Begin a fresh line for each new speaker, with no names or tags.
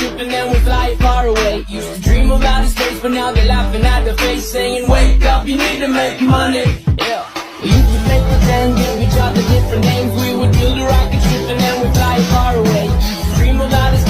ship and then we fly far away. Used to dream of outer space, but now they're laughing at the face, saying, wake up, you need to make money. Yeah. We used to play pretend, give each other different names. We would build a rocket ship and then we fly far away. Used to dream of outer space.